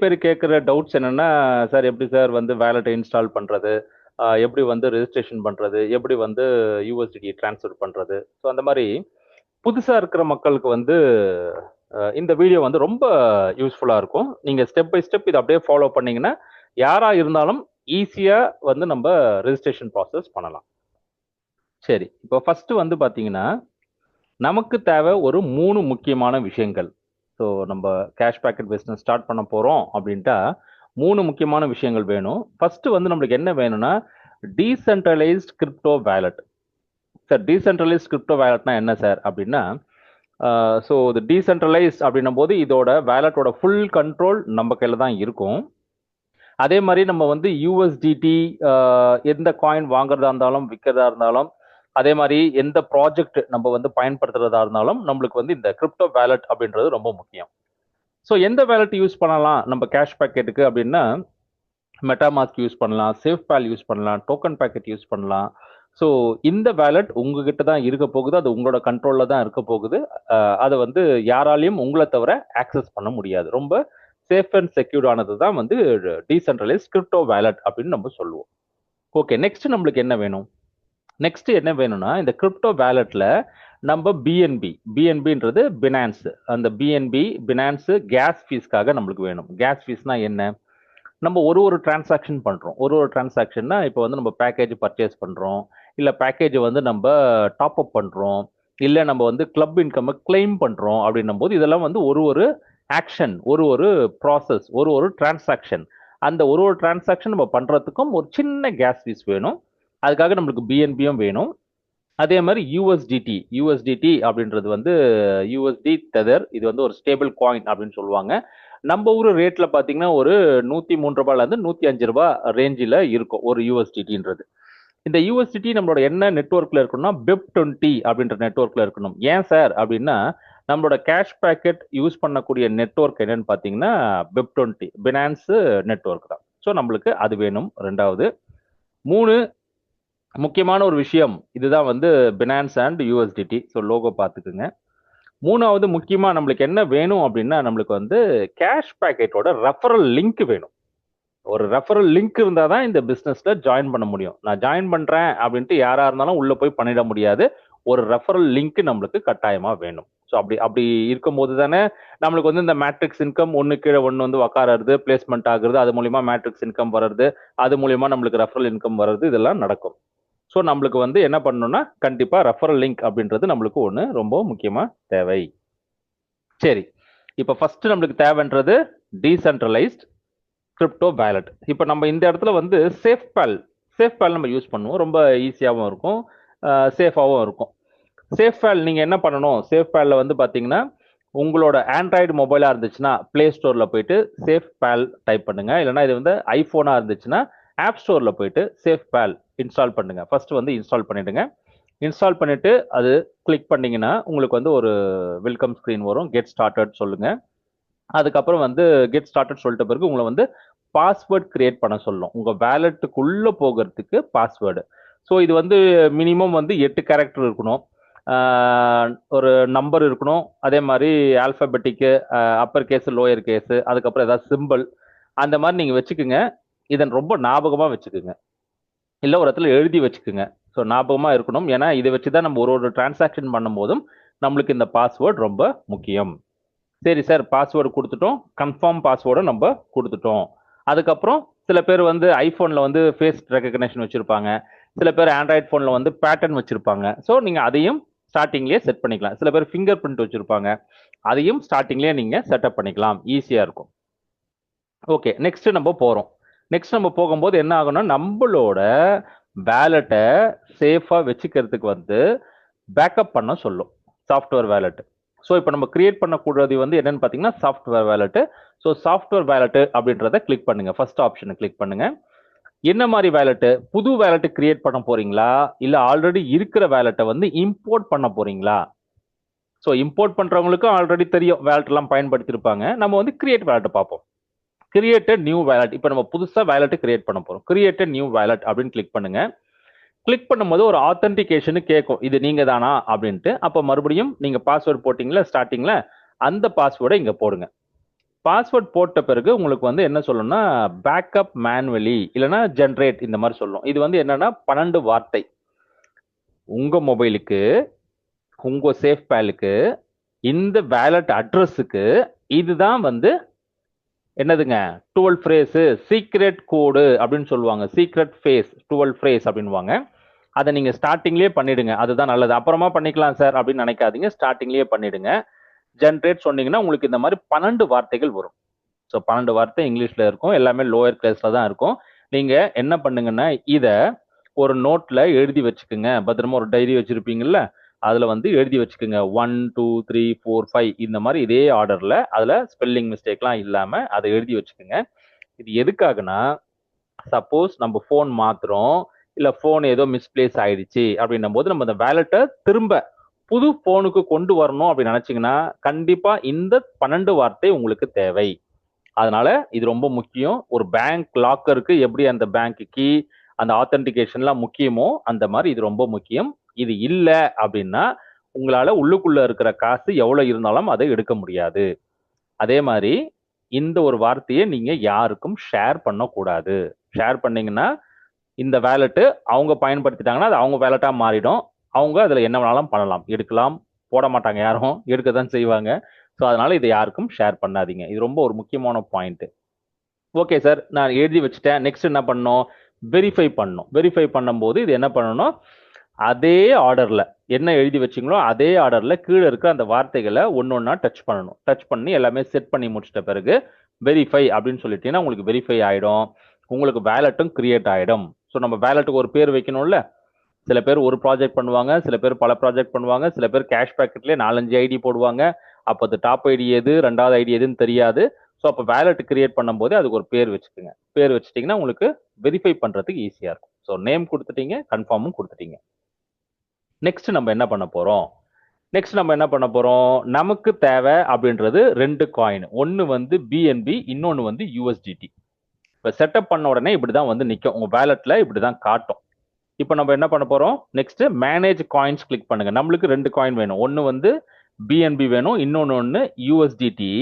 பேர் கேட்குற டவுட்ஸ் என்னன்னா, சார் எப்படி சார் வந்து வேலெட்ட இன்ஸ்டால் பண்றது? எப்படி வந்து ரெஜிஸ்ட்ரேஷன் பண்றது? எப்படி வந்து யுஎஸ்டிடி ட்ரான்ஸ்ஃபர் பண்றது? ஸோ அந்த மாரி புதுசா இருக்கிற மக்களுக்கு வந்து இந்த வீடியோ வந்து ரொம்ப யூஸ்ஃபுல்லா இருக்கும். நீங்க ஸ்டெப் பை ஸ்டெப் இத அப்படியே ஃபாலோ பண்ணீங்கன்னா, யாரா இருந்தாலும் ஈஸியா வந்து நம்ப ரெஜிஸ்ட்ரேஷன் ப்ராசஸ் பண்ணலாம். சரி. இப்போ ஃபர்ஸ்ட் வந்து பார்த்தீங்கன்னா, நமக்கு தேவை ஒரு 3 முக்கியமான விஷயங்கள். ஸோ நம்ப கேஷ் பாக்கெட் பிசினஸ் ஸ்டார்ட் பண்ண போறோம் அப்படின்ட்டா, 3 முக்கியமான விஷயங்கள் வேணும். ஃபர்ஸ்ட் வந்து நம்மளுக்கு என்ன வேணும்னா, decentralised crypto wallet. Sir decentralised crypto வாலெட்னா என்ன சார்? அப்படின்னா, ஸோ இது டீசென்ட்ரலைஸ்ட் அப்படின்னும்போது இதோட வாலெட்டோட ஃபுல் கண்ட்ரோல் நம்ம கையில தான் இருக்கும். அதே மாரி நம்ம வந்து யுஎஸ்டிடி எந்த காயின் வாங்குறதா இருந்தாலும், விக்கிறதா இருந்தாலும், அதே மாரி எந்த ப்ராஜெக்ட் நம்ம வந்து பயன்படுத்துறதா இருந்தாலும், நம்மளுக்கு வந்து இந்த கிரிப்டோ வாலெட் அப்படின்றது ரொம்ப முக்கியம். ஸோ எந்த வாலெட் யூஸ் பண்ணலாம் நம்ம கேஷ் பாக்கெட்டுக்கு அப்படின்னா, மெட்டாமாஸ்க் யூஸ் பண்ணலாம், சேஃப்பால் யூஸ் பண்ணலாம், டோக்கன் பாக்கெட் யூஸ் பண்ணலாம். ஸோ இந்த வாலெட் உங்ககிட்ட தான் இருக்க போகுது. அது உங்களோட கண்ட்ரோல்ல தான் இருக்க போகுது. அத வந்து யாராலயும் உங்கள தவிர ஆக்சஸ் பண்ண முடியாது. ரொம்ப சேஃப் அண்ட் செக்யூர்ட் ஆனது தான் வந்து டீசென்ட்ரலைஸ்ட் கிரிப்டோ வாலெட் அப்படின்னு நம்ம சொல்லுவோம். ஓகே. நெக்ஸ்ட் நம்மளுக்கு என்ன வேணும்? நெக்ஸ்ட் என்ன வேணும்னா, இந்த கிரிப்டோ வாலெட்ல நம்ப பிஎன்பி, பிஎன்பின்றது பினான்ஸ். அந்த பிஎன்பி, பினான்ஸ் கேஸ் ஃபீஸ்க்காக நம்மளுக்கு வேணும். கேஸ் ஃபீஸ்னா என்ன? நம்ம ஒரு டிரான்சாக்ஷன் பண்றோம். ஒரு டிரான்சாக்ஷன்னா, இப்போ வந்து நம்ம பேக்கேஜ் பர்ச்சேஸ் பண்றோம். இல்ல பேக்கேஜ் வந்து நம்ப டாப் அப் பண்றோம். இல்ல நம்ம வந்து கிளப் இன்கம்ம கிளைம் பண்றோம் அப்படின்னும்போது, இதெல்லாம் வந்து ஒரு ஆக்ஷன், ஒரு ப்ராசஸ், ஒரு டிரான்சாக்ஷன். அந்த ஒரு டிரான்சாக்ஷன் நம்ம பண்றதுக்கும் ஒரு சின்ன கேஸ் ஃபீஸ் வேணும். அதுக்காக நம்மளுக்கு பிஎன்பியும் வேணும். அதே மாரி யுஎஸ்டிடி. யுஎஸ்டிடி அப்படின்றது வந்து யுஎஸ்டி டெதர். இது வந்து ஒரு ஸ்டேபிள் காயின் அப்படின்னு சொல்லுவாங்க. நம்ம ஊர் ரேட்ல பார்த்தீங்கன்னா, ஒரு ரூ. 103லேருந்து ரூ. 105 ரேஞ்சில இருக்கும். ஒரு யுஎஸ்டிடின்றது. இந்த யுஎஸ்டிடி நம்மளோட என்ன நெட்வொர்க்ல இருக்கணும்னா, BEP20 அப்படின்ற நெட்வொர்க்ல இருக்கணும். ஏன் சார் அப்படின்னா, நம்மளோட கேஷ் பாக்கெட் யூஸ் பண்ணக்கூடிய நெட்வொர்க் என்னன்னு பார்த்தீங்கன்னா, BEP20 பினான்ஸ் நெட்வொர்க் தான். ஸோ நம்மளுக்கு அது வேணும் 2வது. 3 முக்கியமான ஒரு விஷயம். இதுதான் வந்து பினான்ஸ் அண்ட் யுஎஸ்டிடி. ஸோ லோகோ பார்த்துக்குங்க. 3வது முக்கியமா நம்மளுக்கு என்ன வேணும் அப்படின்னா, நம்மளுக்கு வந்து கேஷ் பாக்கெட்டோட ரெஃபரல் லிங்க் வேணும். ஒரு ரெஃபரல் லிங்க் இருந்தா தான் இந்த பிசினஸ்ல ஜாயின் பண்ண முடியும். நான் ஜாயின் பண்றேன் அப்படின்ட்டு யாரா இருந்தாலும் உள்ள போய் பண்ணிட முடியாது. ஒரு ரெஃபரல் லிங்க் நம்மளுக்கு கட்டாயமா வேணும். ஸோ அப்படி அப்படி இருக்கும்போது தானே நம்மளுக்கு வந்து இந்த மேட்ரிக்ஸ் இன்கம் ஒண்ணு கீழ ஒண்ணு வந்து உட்காருறது, பிளேஸ்மென்ட் ஆகுறது, அது மூலியமா மேட்ரிக்ஸ் இன்கம் வர்றது, அது மூலியமா நம்மளுக்கு ரெஃபரல் இன்கம் வர்றது இதெல்லாம் நடக்கும். ஸோ நம்மளுக்கு வந்து என்ன பண்ணணும்னா, கண்டிப்பா ரெஃபரல் லிங்க் அப்படின்றது நம்மளுக்கு ஒண்ணு ரொம்ப முக்கியமா தேவை. சரி. இப்ப ஃபர்ஸ்ட் நம்மளுக்கு தேவைன்றது டீசென்ட்ரலைஸ்ட் கிரிப்டோ வாலெட். இப்ப நம்ம இந்த இடத்துல வந்து சேஃப்பால் நம்ம யூஸ் பண்ணுவோம். ரொம்ப ஈஸியாவும் இருக்கும். சேஃபாவும் இருக்கும். சேஃப்பால் நீங்க என்ன பண்ணணும்? சேஃப்பால்ல வந்து பார்த்தீங்கன்னா, உங்களோட ஆண்ட்ராய்டு மொபைலா இருந்துச்சுன்னா, Play Storeல போயிட்டு சேஃப்பால் டைப் பண்ணுங்க. இல்லன்னா இது வந்து ஐஃபோனா இருந்துச்சுன்னா, ஆப் ஸ்டோர்ல போயிட்டு சேஃப்பால் இன்ஸ்டால் பண்ணுங்க. ஃபர்ஸ்ட் வந்து இன்ஸ்டால் பண்ணிடுங்க. இன்ஸ்டால் பண்ணிட்டு அது கிளிக் பண்ணீங்கன்னா, உங்களுக்கு வந்து ஒரு வெல்கம் ஸ்க்ரீன் வரும். கெட் ஸ்டார்ட்டட் சொல்லுங்க. அதுக்கப்புறம் வந்து கெட் ஸ்டார்ட்டட் சொல்லிட்ட பிறகு உங்கள வந்து பாஸ்வேர்ட் கிரியேட் பண்ண சொல்லும். உங்க வாலெட்டுக்குள்ள போகறதுக்கு பாஸ்வேர்டு. ஸோ இது வந்து மினிமம் வந்து 8 கேரக்டர் இருக்கணும். ஒரு நம்பர் இருக்கணும். அதே மாரி ஆல்ஃபாபெட்டிக்கு, அப்பர் கேஸ், லோயர் கேஸ், அதுக்கப்புறம் ஏதாவது சிம்பல் அந்த மாரி நீங்க வச்சுக்குங்க. இத ரொம்ப ஞாபகமா வச்சுக்குங்க. இல்ல ஒரு இடத்துல எழுதி வச்சுக்குங்க. ஸோ ஞாபகமா இருக்கணும். ஏன்னா, இத வச்சு தான் நம்ம ஒரு டிரான்சாக்ஷன் பண்ணும்போதும், நம்மளுக்கு இந்த பாஸ்வேர்ட் ரொம்ப முக்கியம். சரி சார், பாஸ்வேர்டு குடுத்துட்டோம். கன்ஃபார்ம் பாஸ்வேர்டும் நம்ப குடுத்துட்டோம். அதுக்கப்புறம் சில பேர் வந்து ஐஃபோன்ல வந்து ஃபேஸ் ரெகக்னிஷன் வச்சிருப்பாங்க. சில பேர் ஆண்ட்ராய்ட் ஃபோன்ல வந்து பேட்டர்ன் வச்சிருப்பாங்க. ஸோ நீங்க அதையும் ஸ்டார்ட்டிங்லயே செட் பண்ணிக்கலாம். சில பேர் ஃபிங்கர் பிரிண்ட் வச்சிருப்பாங்க. அதையும் ஸ்டார்ட்டிங்லயே நீங்க செட்டப் பண்ணிக்கலாம். ஈஸியா இருக்கும். ஓகே. நெக்ஸ்ட் நம்ம போறோம். நெக்ஸ்ட் நம்ம போகும்போது என்ன ஆகும்னா, நம்பளோட வாலெட்ட சேஃபா வச்சுக்கிறதுக்கு வந்து பேக்கப் பண்ண சொல்லும். Software wallet. ஸோ இப்போ நம்ம கிரியேட் பண்ணக்கூடியது வந்து என்னன்னு பார்த்தீங்கன்னா, software wallet. So software wallet அப்படின்றத கிளிக் பண்ணுங்க. ஃபர்ஸ்ட் ஆப்ஷனை கிளிக் பண்ணுங்க. என்ன மாதிரி வாலெட்? புது வாலெட் கிரியேட் பண்ண போறீங்களா? இல்ல ஆல்ரெடி இருக்கிற வாலெட்ட வந்து இம்போர்ட் பண்ண போறீங்களா? ஸோ இம்போர்ட் பண்றவங்களுக்கு ஆல்ரெடி தெரியும். வாலெட் எல்லாம் பயன்படுத்தியிருப்பாங்க. நம்ம வந்து கிரியேட் வாலெட் பார்ப்போம். Create new wallet. இப்போ நம்ம புதுசா வாலெட் கிரியேட் பண்ண போறோம். கிரியேட் நியூ வாலெட் அப்படின்னு கிளிக் பண்ணுங்க. கிளிக் பண்ணும்போது ஒரு ஆத்தென்டிகேஷன் கேட்கும். இது நீங்க தானா அப்படின்ட்டு. அப்ப மறுபடியும் நீங்க பாஸ்வேர்ட் போட்டீங்களா ஸ்டார்டிங்ல, அந்த பாஸ்வேர்டை இங்க போடுங்க. பாஸ்வேர்ட் போட்ட பிறகு உங்களுக்கு வந்து என்ன சொல்லணும்னா பேக்கப் மேனுவலி இல்லைன்னா ஜென்ரேட் இந்த மாதிரி சொல்லணும். இது வந்து என்னன்னா 12 வார்த்தை. உங்க மொபைலுக்கு, உங்க சேஃப் பேலுக்கு, இந்த வேலட் அட்ரஸுக்கு இதுதான் வந்து என்னதுங்க 12 ஃப்ரேஸ் சீக்ரெட் கோடு அப்படின்னு சொல்லுவாங்க. சீக்ரெட் ஃபேஸ் 12 ஃப்ரேஸ் அப்படின்வாங்க. அதை நீங்க ஸ்டார்டிங்லேயே பண்ணிடுங்க. அதுதான் நல்லது. அப்புறமா பண்ணிக்கலாம் சார் அப்படின்னு நினைக்காதீங்க. ஸ்டார்டிங்லேயே பண்ணிடுங்க. ஜென்ரேட் சொன்னீங்கன்னா உங்களுக்கு இந்த மாதிரி 12 வார்த்தைகள் வரும். ஸோ 12 வார்த்தை இங்கிலீஷ்ல இருக்கும். எல்லாமே லோயர் கிளாஸ்ல தான் இருக்கும். நீங்க என்ன பண்ணுங்கன்னா இதை ஒரு நோட்ல எழுதி வச்சுக்குங்க. பத்திரமா ஒரு டைரி வச்சிருப்பீங்கல்ல, அதுல வந்து எழுதி வச்சுக்குங்க. 1 2 3 4 5 இந்த மாதிரி இதே ஆர்டர்ல அதுல ஸ்பெல்லிங் மிஸ்டேக்லாம் இல்லாம அதை எழுதி வச்சுக்குங்க. இது எதுக்காகனா சப்போஸ் நம்ம ஃபோன் மாத்துறோம், இல்ல ஃபோன் ஏதோ மிஸ்பிளேஸ் ஆயிடுச்சு அப்படின்னும் போது நம்ம அந்த வேலட்டை திரும்ப புது ஃபோனுக்கு கொண்டு வரணும் அப்படின்னு நினைச்சீங்கன்னா கண்டிப்பா இந்த 12 வார்த்தை உங்களுக்கு தேவை. அதனால இது ரொம்ப முக்கியம். ஒரு பேங்க் லாக்கருக்கு எப்படி அந்த பேங்க் கீ அந்த ஆத்தென்டிகேஷன்லாம் முக்கியமோ அந்த மாதிரி இது ரொம்ப முக்கியம். இது இல்லை அப்படின்னா உங்களால உள்ளுக்குள்ள இருக்கிற காசு எவ்வளவு இருந்தாலும் அதை எடுக்க முடியாது. அதே மாதிரி இந்த ஒரு வார்த்தையை நீங்க யாருக்கும் ஷேர் பண்ணக்கூடாது. ஷேர் பண்ணீங்கன்னா இந்த வேலெட்டு அவங்க பயன்படுத்திட்டாங்கன்னா அது அவங்க வேலெட்டா மாறிடும். அவங்க அதுல என்ன வேணாலும் பண்ணலாம், எடுக்கலாம், போட மாட்டாங்க, யாரும் எடுக்க தான் செய்வாங்க. ஸோ அதனால இதை யாருக்கும் ஷேர் பண்ணாதீங்க. இது ரொம்ப ஒரு முக்கியமான பாயிண்ட். ஓகே சார், நான் எழுதி வச்சுட்டேன். நெக்ஸ்ட் என்ன பண்ணணும்? வெரிஃபை பண்ணணும். வெரிஃபை பண்ணும்போது இது என்ன பண்ணணும்? அதே ஆர்டர்ல என்ன எழுதி வச்சிங்களோ அதே ஆர்டர்ல கீழே இருக்கிற அந்த வார்த்தைகளை ஒன்னொன்னா டச் பண்ணணும். டச் பண்ணி எல்லாமே செட் பண்ணி முடிச்சிட்ட பிறகு வெரிஃபை அப்படின்னு சொல்லிட்டீங்கன்னா உங்களுக்கு வெரிஃபை ஆயிடும். உங்களுக்கு வேலட்டும் கிரியேட் ஆயிடும். ஸோ நம்ம வேலட்டுக்கு ஒரு பேர் வைக்கணும்ல. சில பேர் ஒரு ப்ராஜெக்ட் பண்ணுவாங்க, சில பேர் பல ப்ராஜெக்ட் பண்ணுவாங்க, சில பேர் கேஷ் பேக்கெட்லேயே 4-5 ஐடி போடுவாங்க. அப்போ அது டாப் ஐடி எது, ரெண்டாவது ஐடி எதுன்னு தெரியாது. ஸோ அப்போ வேலட் கிரியேட் பண்ணும்போது அதுக்கு ஒரு பேர் வச்சுக்கோங்க. பேர் வச்சுட்டீங்கன்னா உங்களுக்கு வெரிஃபை பண்றதுக்கு ஈஸியா இருக்கும். ஸோ நேம் கொடுத்துட்டீங்க, கன்ஃபார்மும் கொடுத்துட்டீங்க. நெக்ஸ்ட் நம்ம என்ன பண்ண போறோம்? நமக்கு தேவை அப்படின்றது 2 காயின். ஒன்னு வந்து பிஎன்பி, இன்னொன்னு வந்து யூஎஸ்டிடி. இப்போ செட்டப் பண்ண உடனே இப்படிதான் வந்து நிற்கும். உங்க வேலட்ல இப்படிதான் காட்டும். இப்போ நம்ம என்ன பண்ண போறோம்? நெக்ஸ்ட் மேனேஜ் காயின்ஸ் கிளிக் பண்ணுங்க. நம்மளுக்கு 2 காயின் வேணும். ஒன்னு வந்து பிஎன்பி வேணும், இன்னொன்னு யூஎஸ்டிடி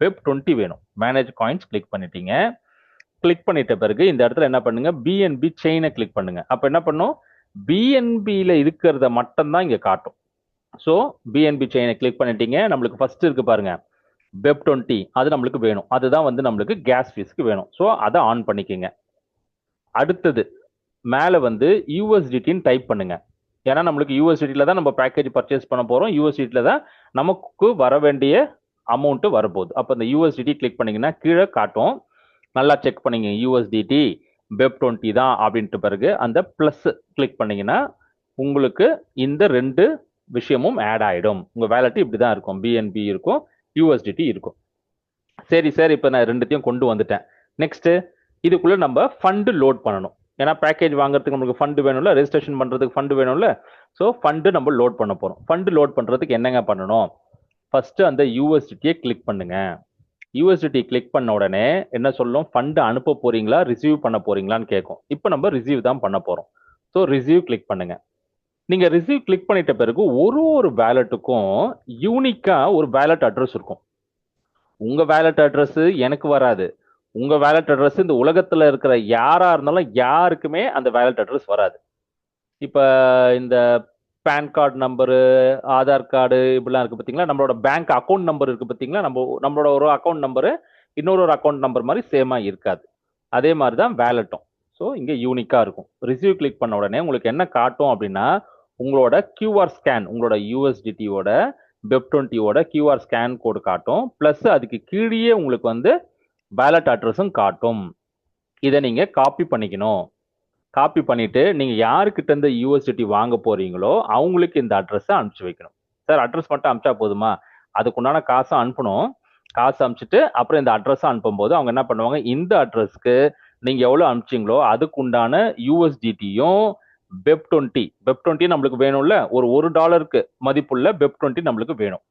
வெப் 20 வேணும். மேனேஜ் காயின்ஸ் கிளிக் பண்ணிட்டீங்க. கிளிக் பண்ணிட்ட பிறகு இந்த இடத்துல என்ன பண்ணுங்க? பிஎன்பி செயினை கிளிக் பண்ணுங்க. அப்ப என்ன பண்ணும்? பிஎன்பியில இருக்கிறத மட்டும் தான் இங்க காட்டும். ஸோ பிஎன்பி செயினை கிளிக் பண்ணிட்டீங்க. நம்மளுக்கு ஃபர்ஸ்ட் இருக்கு பாருங்க, வெப் 20, அது நம்மளுக்கு வேணும். அதுதான் வந்து நம்மளுக்கு கேஸ் ஃபீஸ்க்கு வேணும். ஸோ அதை ஆன் பண்ணிக்கோங்க. அடுத்தது மேலே வந்து யூஎஸ்டிடின்னு டைப் பண்ணுங்க. ஏன்னா நம்மளுக்கு யூஎஸ்டிடியில் தான் நம்ம பேக்கேஜ் பர்ச்சேஸ் பண்ண போகிறோம். யூஎஸ்டிடியில் தான் நமக்கு வர வேண்டிய அமௌண்ட்டு வரப்போகுது. அப்போ இந்த யூஎஸ்டிடி கிளிக் பண்ணிங்கன்னா கீழே காட்டும். நல்லா செக் பண்ணிங்க. யூஎஸ்டிடி வெப் 20 தான் அப்படின்ட்டு பிறகு அந்த ப்ளஸ் கிளிக் பண்ணிங்கன்னா உங்களுக்கு இந்த 2 விஷயமும் ஆட் ஆகிடும். உங்கள் வேலெட்டு இப்படி தான் இருக்கும். பிஎன்பி இருக்கும், யூஎஸ்டிடி இருக்கும். சரி சார், இப்போ நான் 2த்தையும் கொண்டு வந்துட்டேன். நெக்ஸ்ட்டு இதுக்குள்ளே நம்ம ஃபண்டு லோட் பண்ணணும். ஏன்னா பேக்கேஜ் வாங்குறதுக்கு நம்மளுக்கு ஃபண்டு வேணும்ல, ரெஜிஸ்ட்ரேஷன் பண்ணுறதுக்கு ஃபண்டு வேணும்ல. ஸோ ஃபண்டு நம்ம லோட் பண்ண போகிறோம். ஃபண்டு லோட் பண்ணுறதுக்கு என்னங்க பண்ணணும்? ஃபஸ்ட்டு அந்த யூஎஸ்டிடியை கிளிக் பண்ணுங்க. யூஎஸ்டிடி கிளிக் பண்ண உடனே என்ன சொல்லும்? ஃபண்டு அனுப்ப போறீங்களா, ரிசீவ் பண்ண போறீங்களான்னு கேட்கும். இப்போ நம்ம ரிசீவ் தான் பண்ண போகிறோம். ஸோ ரிசீவ் கிளிக் பண்ணுங்க. நீங்க ரிசீவ் கிளிக் பண்ணிட்ட பிறகு ஒரு வேலெட்டுக்கும் யூனிக்கா ஒரு வேலெட் அட்ரஸ் இருக்கும். உங்க வேலெட் அட்ரஸ் எனக்கு வராது. உங்க வேலெட் அட்ரஸ் இந்த உலகத்துல இருக்கிற யாரா இருந்தாலும் யாருக்குமே அந்த வேலெட் அட்ரஸ் வராது. இப்ப இந்த PAN card number, Aadhaar card இப்படிலாம் இருக்கு பார்த்தீங்களா? நம்மளோட பேங்க் அக்கௌண்ட் நம்பர் இருக்கு பார்த்தீங்களா? நம்மளோட ஒரு அக்கௌண்ட் நம்பரு இன்னொரு அக்கௌண்ட் நம்பர் மாதிரி சேமா இருக்காது. அதே மாதிரி தான் வேலெட்டும். ஸோ இங்கே யூனிக்காக இருக்கும். ரிசீவ் கிளிக் பண்ண உடனே உங்களுக்கு என்ன காட்டும் அப்படின்னா உங்களோட கியூஆர் ஸ்கேன், உங்களோட யூஎஸ்டிடியோட வெப் 20யோட கியூஆர் ஸ்கேன் கோடு காட்டும். ப்ளஸ் அதுக்கு கீழே உங்களுக்கு வந்து வேலெட் அட்ரஸும் காட்டும். இதை நீங்கள் காப்பி பண்ணிக்கணும். காப்பி பண்ணிட்டு நீங்க யாருக்கிட்ட இருந்து யூஎஸ்டிடி வாங்க போறீங்களோ அவங்களுக்கு இந்த அட்ரஸை அனுப்பிச்சு வைக்கணும். சார் அட்ரஸ் மட்டும் அனுப்பிச்சா போதுமா? அதுக்குண்டான காசை அனுப்பணும். காசு அனுப்பிச்சிட்டு அப்புறம் இந்த அட்ரஸை அனுப்பும்போது அவங்க என்ன பண்ணுவாங்க? இந்த அட்ரஸ்க்கு நீங்க எவ்வளவு அனுப்பிச்சிங்களோ அதுக்குண்டான யூஎஸ்டிடியும் வெப் 20 நம்மளுக்கு வேணும்ல. ஒரு $1 மதிப்புள்ள வெப் 20 நம்மளுக்கு வேணும்.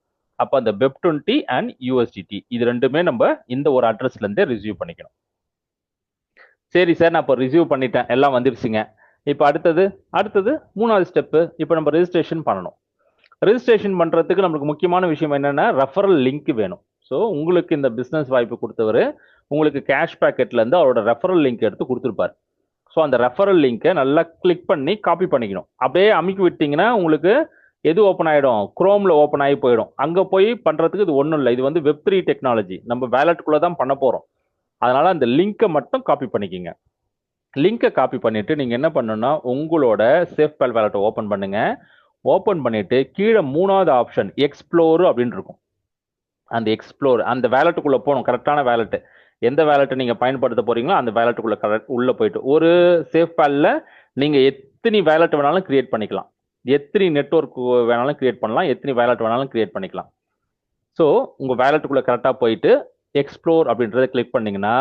அப்ப அந்த வெப் 20 அண்ட் யூஎஸ்டிடி இது ரெண்டுமே நம்ம இந்த ஒரு அட்ரஸ்ல இருந்தே ரிசீவ் பண்ணிக்கணும். சரி சார், நான் இப்போ ரிசீவ் பண்ணிட்டேன், எல்லாம் வந்துருச்சுங்க. இப்போ அடுத்தது 3வது ஸ்டெப்பு. இப்போ நம்ம ரெஜிஸ்ட்ரேஷன் பண்ணணும். ரெஜிஸ்ட்ரேஷன் பண்றதுக்கு நம்மளுக்கு முக்கியமான விஷயம் என்னன்னா ரெஃபரல் லிங்க் வேணும். ஸோ உங்களுக்கு இந்த பிஸ்னஸ் வாய்ப்பு கொடுத்தவர் உங்களுக்கு கேஷ் பேக்கெட்லேருந்து அவரோட ரெஃபரல் லிங்க் எடுத்து கொடுத்துருப்பார். ஸோ அந்த ரெஃபரல் லிங்கை நல்லா கிளிக் பண்ணி காப்பி பண்ணிக்கணும். அப்படியே அமுக்கி விட்டிங்கன்னா உங்களுக்கு எது ஓப்பன் ஆகிடும், குரோமில் ஓப்பன் ஆகி போயிடும். அங்கே போய் பண்ணுறதுக்கு இது ஒன்றும் இல்லை. இது வந்து வெப்3 டெக்னாலஜி, நம்ம வேலெட்டுக்குள்ளே தான் பண்ண போகிறோம். அதனால் அந்த லிங்கை மட்டும் காப்பி பண்ணிக்கிங்க. லிங்கை காப்பி பண்ணிவிட்டு நீங்கள் என்ன பண்ணணும்னா உங்களோட சேஃப்பால் வேலெட்டை ஓப்பன் பண்ணுங்கள். ஓப்பன் பண்ணிவிட்டு கீழே 3வது ஆப்ஷன் எக்ஸ்ப்ளோர் அப்படின்னு இருக்கும். அந்த எக்ஸ்ப்ளோர் அந்த வேலெட்டுக்குள்ளே போகணும். கரெக்டான வேலெட்டு எந்த வேலெட்டை நீங்கள் பயன்படுத்த போகிறீங்களோ அந்த வேலெட்டுக்குள்ளே உள்ளே போயிட்டு ஒரு சேஃப்பாலில் நீங்கள் எத்தனை வேலெட் வேணாலும் கிரியேட் பண்ணிக்கலாம். எத்தனை நெட்வொர்க் வேணாலும் கிரியேட் பண்ணலாம். எத்தனை வேலெட் வேணாலும் கிரியேட் பண்ணிக்கலாம். ஸோ உங்கள் வேலெட்டுக்குள்ளே கரெக்டாக போயிட்டு எக்ஸ்ப்ளோர் அப்படின்றத கிளிக் பண்ணிங்கன்னா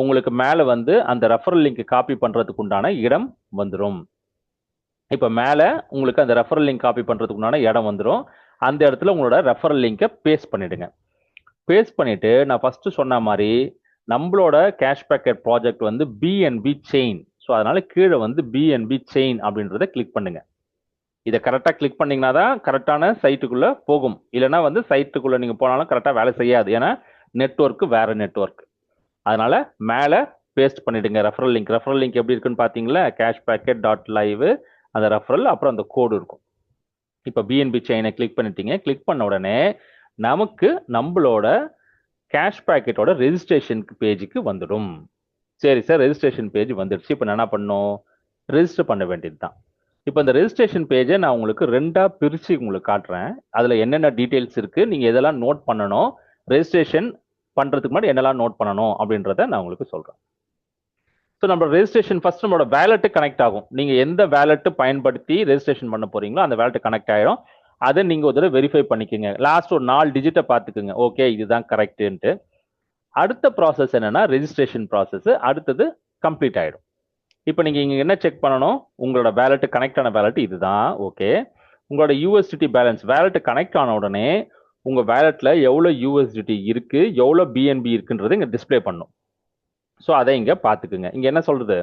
உங்களுக்கு மேலே வந்து அந்த ரெஃபரல் லிங்க் காப்பி பண்ணுறதுக்கு உண்டான இடம் வந்துடும். இப்போ மேலே உங்களுக்கு அந்த ரெஃபரல் லிங்க் காப்பி பண்ணுறதுக்கு உண்டான இடம் வந்துடும். அந்த இடத்துல உங்களோட ரெஃபரல் லிங்கை பேஸ்ட் பண்ணிவிடுங்க. பேஸ்ட் பண்ணிவிட்டு நான் ஃபஸ்ட்டு சொன்ன மாதிரி நம்மளோட கேஷ் பேக்கெட் ப்ராஜெக்ட் வந்து பிஎன்பி செயின். ஸோ அதனால் கீழே வந்து பிஎன்பி செயின் அப்படின்றத கிளிக் பண்ணுங்கள். இதை கரெக்டாக கிளிக் பண்ணிங்கன்னா தான் கரெக்டான சைட்டுக்குள்ளே போகும். இல்லைனா வந்து சைட்டுக்குள்ளே நீங்கள் போனாலும் கரெக்டாக வேலை செய்யாது. ஏன்னா நெட்வொர்க்கு வேறு நெட்வொர்க். அதனால் மேலே பேஸ்ட் பண்ணிவிடுங்க ரெஃபரல் லிங்க். ரெஃபரல் லிங்க் எப்படி இருக்குன்னு பார்த்தீங்களா, கேஷ் பேக்கெட் .live அந்த ரெஃபரல் அப்புறம் அந்த கோடு இருக்கும். இப்போ பிஎன்பி செயினை கிளிக் பண்ணிட்டீங்க. கிளிக் பண்ண உடனே நமக்கு நம்மளோட கேஷ் பேக்கெட்டோட ரெஜிஸ்ட்ரேஷனுக்கு பேஜுக்கு வந்துடும். சரி சார், ரெஜிஸ்ட்ரேஷன் பேஜ் வந்துடுச்சு. இப்போ நான் என்ன பண்ணணும், ரெஜிஸ்டர் பண்ண வேண்டியது தான். இப்போ இந்த ரெஜிஸ்ட்ரேஷன் பேஜை நான் உங்களுக்கு 2ஆக பிரித்து உங்களுக்கு காட்டுறேன். அதில் என்னென்ன டீட்டெயில்ஸ் இருக்குது, நீங்கள் எதெல்லாம் நோட் பண்ணணும், ரெஜிஸ்ட்ரேஷன் பண்ணுறதுக்கு முன்னாடி என்னெல்லாம் நோட் பண்ணணும் அப்படின்றத நான் உங்களுக்கு சொல்கிறேன். ஸோ நம்ம ரெஜிஸ்ட்ரேஷன் ஃபர்ஸ்ட் நம்மளோட வேலெட்டு கனெக்ட் ஆகும். நீங்கள் எந்த வேலெட்டு பயன்படுத்தி ரெஜிஸ்ட்ரேஷன் பண்ண போகிறீங்களோ அந்த வேலெட்டு கனெக்ட் ஆகிடும். அதை நீங்கள் ஒரு தடவை வெரிஃபை பண்ணிக்கோங்க. லாஸ்ட் ஒரு 4 டிஜிட்டை பார்த்துக்குங்க. ஓகே இதுதான் கரெக்டுன்ட்டு. அடுத்த ப்ராசஸ் என்னன்னா ரெஜிஸ்ட்ரேஷன் ப்ராசஸ். அடுத்தது கம்ப்ளீட் ஆகிடும். இப்போ நீங்கள் இங்கே என்ன செக் பண்ணணும், உங்களோட வேலெட்டு கனெக்ட் ஆன வேலெட்டு இதுதான். ஓகே, உங்களோட யூஎஸ்டிடி பேலன்ஸ் வேலெட்டு கனெக்ட் ஆன உடனே உங்கள் வேலெட்டில் எவ்வளோ யூஎஸ்டிடி இருக்குது, எவ்வளோ பிஎன்பி இருக்குன்றது இங்கே டிஸ்பிளே பண்ணும். ஸோ அதை இங்கே பார்த்துக்குங்க. இங்கே என்ன சொல்கிறது,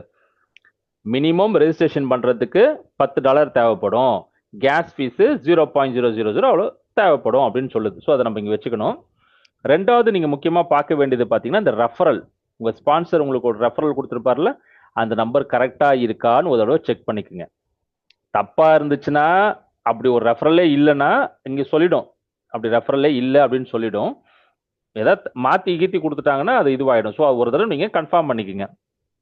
மினிமம் ரெஜிஸ்ட்ரேஷன் பண்ணுறதுக்கு $10 தேவைப்படும், கேஸ் ஃபீஸு 0.000 அவ்வளோ தேவைப்படும் அப்படின்னு சொல்லுது. ஸோ அதை நம்ம இங்கே வச்சுக்கணும். ரெண்டாவது நீங்கள் முக்கியமாக பார்க்க வேண்டியது பார்த்தீங்கன்னா இந்த ரெஃபரல். உங்கள் ஸ்பான்சர் உங்களுக்கு ஒரு ரெஃபரல் கொடுத்துருப்பார்ல, அந்த நம்பர் கரெக்டாக இருக்கான்னு ஒரு தடவை செக் பண்ணிக்கோங்க. தப்பாக இருந்துச்சுன்னா, அப்படி ஒரு ரெஃபரலே இல்லைன்னா இங்கே சொல்லிடும், அப்படி ரெஃபரலே இல்லை அப்படின்னு சொல்லிடும். ஏதாவது மாற்றி கீத்தி கொடுத்துட்டாங்கன்னா அது இதுவாகிடும். ஸோ ஒரு தடவை நீங்கள் கன்ஃபார்ம் பண்ணிக்கோங்க.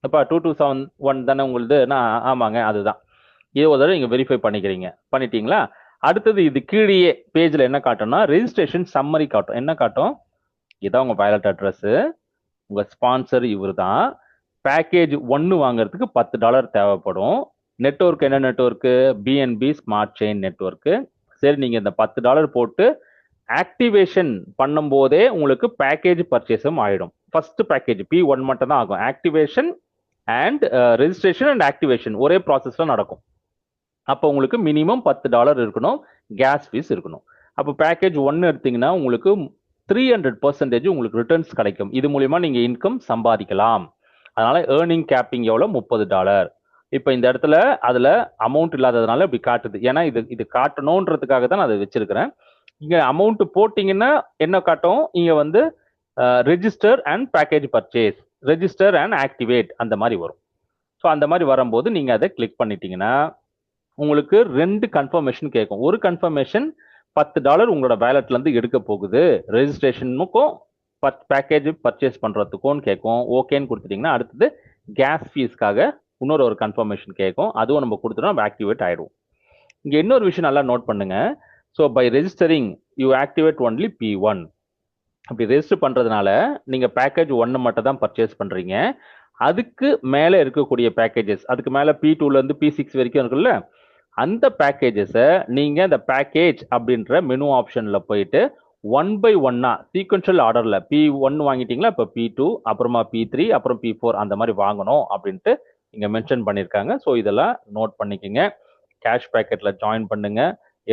அப்போ 2271 தானே உங்களுது, நான் ஆமாங்க அதுதான். இது ஒரு தடவை நீங்கள் வெரிஃபை பண்ணிட்டீங்களா? அடுத்தது இது கீழே பேஜில் என்ன காட்டும்னா ரெஜிஸ்ட்ரேஷன் சம்மரி காட்டும். என்ன காட்டும், இதான் உங்கள் வேலட் அட்ரஸ்ஸு, உங்கள் ஸ்பான்சர் இவர் தான், பேக்கேஜ் 1 வாங்குறதுக்கு $10 தேவைப்படும். நெட்வொர்க் என்ன network, BNB smart chain network. சரி, நீங்கள் இந்த $10 போட்டு ஆக்டிவேஷன் பண்ணும்போதே உங்களுக்கு பேக்கேஜ் பர்ச்சேஸும் ஆகிடும். ஃபர்ஸ்ட் பேக்கேஜ் P1 மட்டும் தான் ஆகும். Activation and registration and activation ஒரே ப்ராசஸில் நடக்கும். அப்போ உங்களுக்கு மினிமம் $10 இருக்கணும், கேஸ் ஃபீஸ் இருக்கணும். அப்போ பேக்கேஜ் 1 எடுத்தீங்கன்னா உங்களுக்கு 300% உங்களுக்கு ரிட்டர்ன்ஸ் கிடைக்கும். இது மூலிமா நீங்கள் இன்கம் சம்பாதிக்கலாம். அதனால ஏர்னிங் கேப்பிங் எவ்வளோ, $30. இப்போ இந்த இடத்துல அதில் அமௌண்ட் இல்லாததுனால இப்படி காட்டுது. ஏன்னா இது காட்டணுன்றதுக்காக தான் நான் அதை வச்சிருக்கிறேன். இங்கே அமௌண்ட் போட்டிங்கன்னா என்ன காட்டும், இங்கே வந்து register and package purchase, register and activate அந்த மாதிரி வரும். ஸோ அந்த மாதிரி வரும்போது நீங்கள் அதை கிளிக் பண்ணிட்டீங்கன்னா உங்களுக்கு 2 கன்ஃபர்மேஷன் கேட்கும். ஒரு கன்ஃபர்மேஷன் $10 உங்களோட வேலட்லேருந்து எடுக்க போகுது, ரெஜிஸ்ட்ரேஷனுக்கும் பேக்கேஜ் பர்ச்சேஸ் பண்ணுறதுக்கும் கேட்கும். ஓகேன்னு கொடுத்துட்டிங்கன்னா அடுத்தது கேஸ் ஃபீஸ்க்காக இன்னொரு கன்ஃபர்மேஷன் கேட்கும். அதுவும் நம்ம கொடுத்துட்டோம், நம்ம ஆக்டிவேட் ஆகிடும். இங்கே இன்னொரு விஷயம் நல்லா நோட் பண்ணுங்க. So by registering you activate only P1. அப்படி ரெஜிஸ்டர் பண்ணுறதுனால நீங்கள் பேக்கேஜ் 1 மட்டும் தான் பர்ச்சேஸ் பண்ணுறீங்க. அதுக்கு மேலே இருக்கக்கூடிய பேக்கேஜஸ், அதுக்கு மேலே P2லேருந்து P6 வரைக்கும் இருக்குல்ல, அந்த பேக்கேஜஸை நீங்கள் இந்த பேக்கேஜ் அப்படின்ற மெனு ஆப்ஷனில் போயிட்டு 1 by 1 சீக்வென்ஷியல் ஆர்டரில் P1 வாங்கிட்டீங்களா, இப்போ P2, அப்புறமா P3, அப்புறம் P4 அந்த மாதிரி வாங்கணும் அப்படின்ட்டு இங்கே மென்ஷன் பண்ணியிருக்காங்க. ஸோ இதெல்லாம் நோட் பண்ணிக்கோங்க. கேஷ் பேக்கெட்டில் ஜாயின் பண்ணுங்க.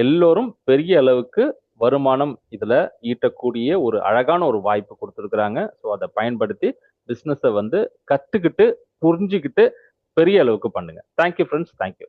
எல்லோரும் பெரிய அளவுக்கு வருமானம் இதில் ஈட்டக்கூடிய ஒரு அழகான ஒரு வாய்ப்பு கொடுத்துருக்குறாங்க. ஸோ அதை பயன்படுத்தி பிஸ்னஸை வந்து கற்றுக்கிட்டு புரிஞ்சுக்கிட்டு பெரிய அளவுக்கு பண்ணுங்க. Thank you friends, thank you.